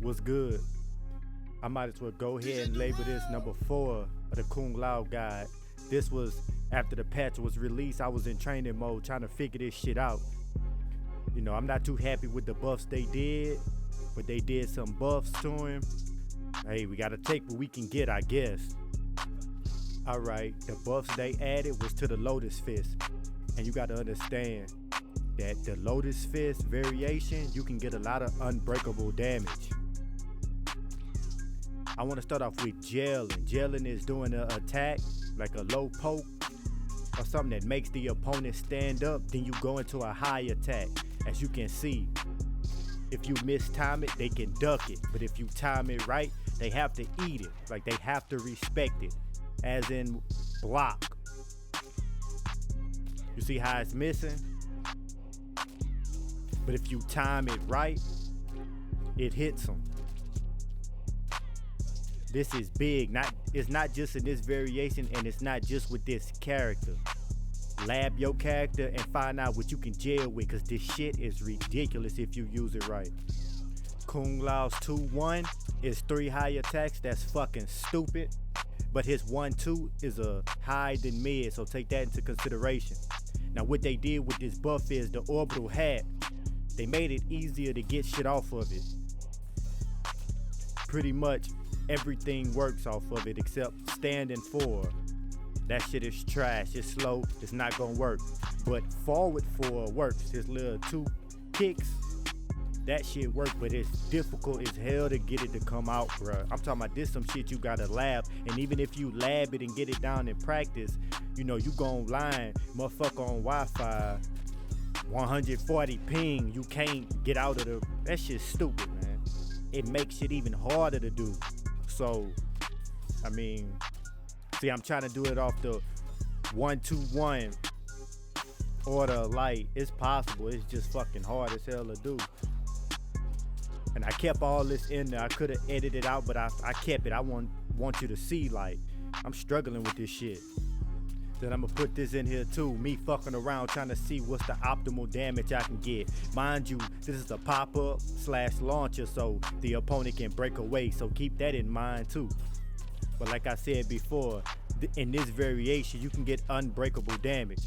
What's good? I might as well go ahead and label this number 4 of the Kung Lao guide. This was after the patch was released. I was in training mode trying to figure this shit out. You know, I'm not too happy with the buffs they did, but they did some buffs to him. Hey, we gotta take what we can get, I guess. Alright, the buffs they added was to the Lotus Fist. And you gotta understand that the Lotus Fist variation, you can get a lot of unbreakable damage. I want to start off with gelling. Gelling is doing an attack, like a low poke, or something that makes the opponent stand up, then you go into a high attack. As you can see, if you mistime it, they can duck it. But if you time it right, they have to eat it. Like they have to respect it, as in block. You see how it's missing? But if you time it right, it hits them. This is big. It's not just in this variation, and it's not just with this character. Lab your character and find out what you can jail with, because this shit is ridiculous if you use it right. Kung Lao's 2-1 is 3 high attacks. That's fucking stupid. But his 1-2 is a high than mid, so take that into consideration. Now what they did with this buff is the orbital hat. They made it easier to get shit off of it. Pretty much everything works off of it except standing forward. That shit is trash, it's slow, it's not gonna work. But forward 4 works. His little 2 kicks, that shit works, but it's difficult as hell to get it to come out, bruh. I'm talking about this some shit you gotta lab, and even if you lab it and get it down in practice, you know, you gon' line, motherfucker on Wi-Fi, 140 ping, you can't get out of the, that shit's stupid, man. It makes it even harder to do. So, I mean, see, I'm trying to do it off the 1-2-1 order light. It's possible, it's just fucking hard as hell to do. And I kept all this in there. I could have edited it out, but I kept it. I want you to see, like, I'm struggling with this shit. Then I'm gonna put this in here too, me fucking around trying to see what's the optimal damage I can get. Mind you, this is a pop-up / launcher, so the opponent can break away, so keep that in mind too. But like I said before, in this variation, you can get unbreakable damage.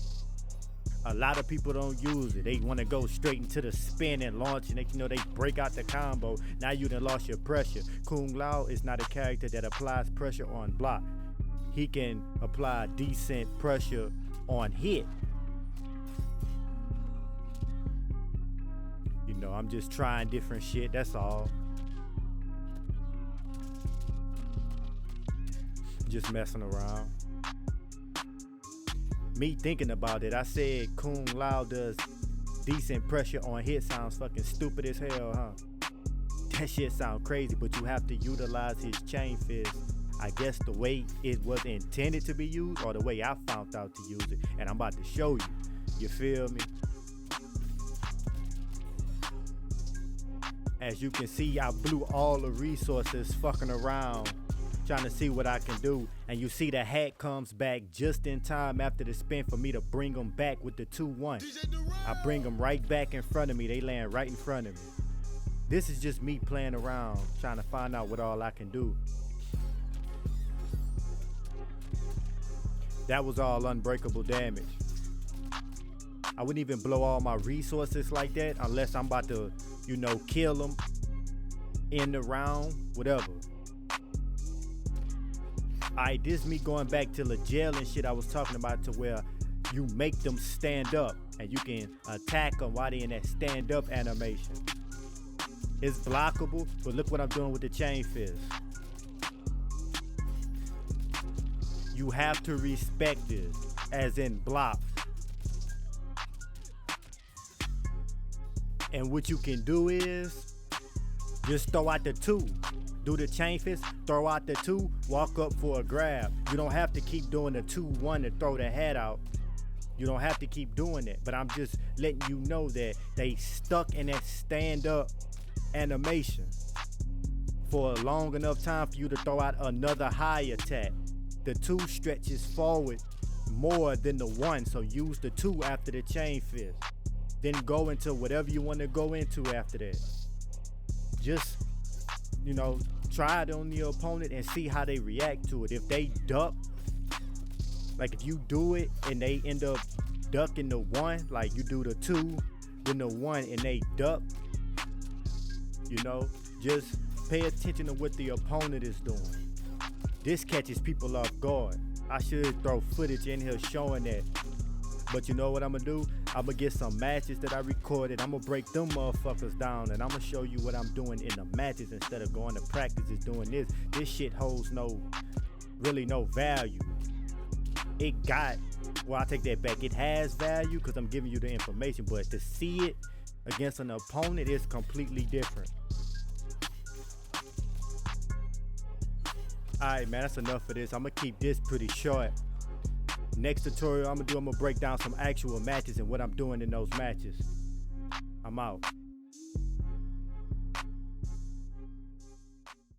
A lot of people don't use it. They want to go straight into the spin and launch, and they break out the combo. Now you done lost your pressure. Kung Lao is not a character that applies pressure on block. He can apply decent pressure on hit. You know, I'm just trying different shit, that's all. Just messing around. Me thinking about it, I said Kung Lao does decent pressure on hit. Sounds fucking stupid as hell, huh? That shit sound crazy, but you have to utilize his chain fist, I guess the way it was intended to be used, or the way I found out to use it. And I'm about to show you. You feel me? As you can see, I blew all the resources fucking around, trying to see what I can do. And you see the hat comes back just in time after the spin for me to bring them back with the 2-1. I bring them right back in front of me. They land right in front of me. This is just me playing around, trying to find out what all I can do. That was all unbreakable damage. I wouldn't even blow all my resources like that unless I'm about to, you know, kill them in the round, whatever. Alright, this is me going back to the jail and shit I was talking about, to where you make them stand up and you can attack them while they're in that stand up animation. It's blockable, but look what I'm doing with the chain fist. You have to respect this, as in block. And what you can do is just throw out the 2. Do the chain fist, throw out the 2, walk up for a grab. You don't have to keep doing the 2-1 to throw the head out. You don't have to keep doing it, but I'm just letting you know that they stuck in that stand-up animation for a long enough time for you to throw out another high attack. The 2 stretches forward more than the 1, so use the 2 after the chain fist. Then go into whatever you want to go into after that. Just you know, try it on your opponent and see how they react to it. If they duck, like if you do it and they end up ducking the one, like you do the two, then the one and they duck, you know, just pay attention to what the opponent is doing. This catches people off guard. I should throw footage in here showing that. But you know what I'm gonna do? I'm gonna get some matches that I recorded. I'm gonna break them motherfuckers down and I'm gonna show you what I'm doing in the matches instead of going to practices doing this. This shit holds really no value. It got, well, I take that back. It has value because I'm giving you the information, but to see it against an opponent is completely different. Alright, man, that's enough for this. I'm gonna keep this pretty short. Next tutorial I'm gonna break down some actual matches and what I'm doing in those matches. I'm out.